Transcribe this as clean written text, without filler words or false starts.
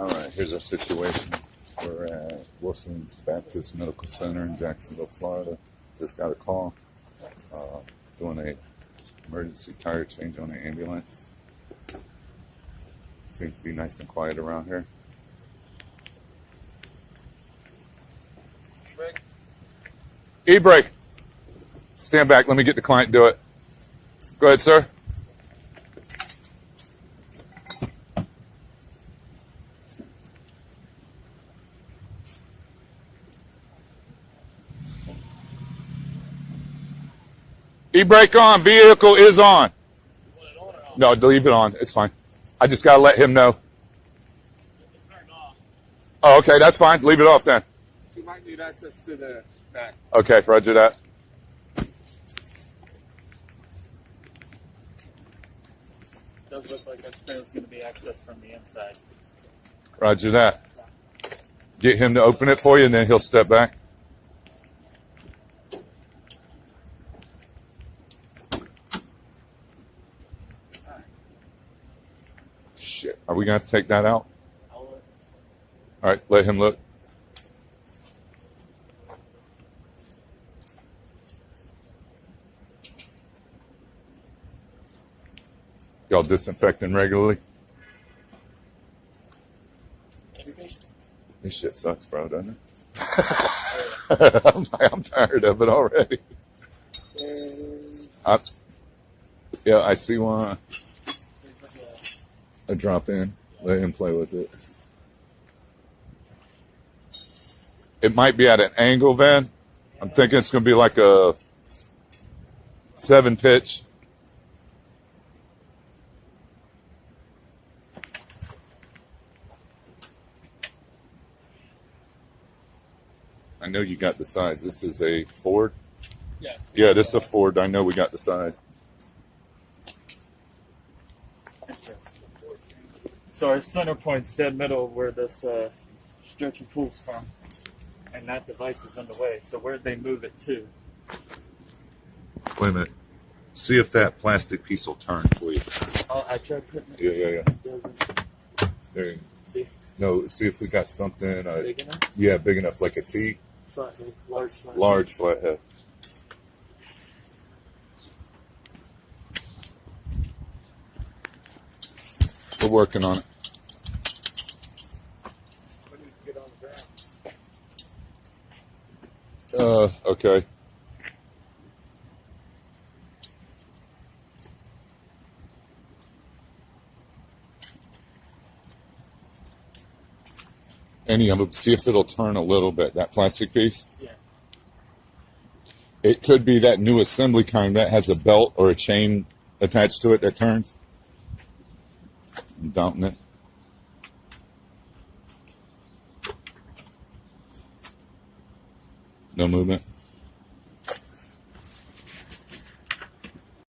All right, here's our situation. We're at Wilson's Baptist Medical Center in Jacksonville, Florida. Just got a call doing a emergency tire change on the ambulance. Seems to be nice and quiet around here. E-brake. Stand back. Let me get the client to do it. Go ahead, sir. E-brake on. Vehicle is on. No, leave it on. It's fine. I just got to let him know. Oh, okay. That's fine. Leave it off then. You might need access to the back. Okay. Roger that. Does look like that trail's going to be accessed from the inside. Roger that. Get him to open it for you, and then he'll step back. Shit. Are we going to have to take that out? All right. Let him look. Y'all disinfecting regularly? This shit sucks, bro, doesn't it? I'm tired of it already. Yeah, I see one. A drop in. Let him play with it. It might be at an angle, Van. I'm thinking it's going to be like a 7-pitch. I know you got the size. This is a Ford? Yes. Yeah, this is a Ford. I know we got the size. So our center point's dead middle where this stretcher pulls from. And that device is in the way. So where'd they move it to? Wait a minute. See if that plastic piece will turn for you. Oh, I tried putting it. Yeah. There you go. See? No, see if we got something. Big enough? Yeah, big enough, like a T. Flathead. Large flathead. Large flathead. We're working on it. Okay. Any of them, see if it'll turn a little bit, that plastic piece. Yeah. It could be that new assembly kind that has a belt or a chain attached to it that turns. I'm dumping it. No movement.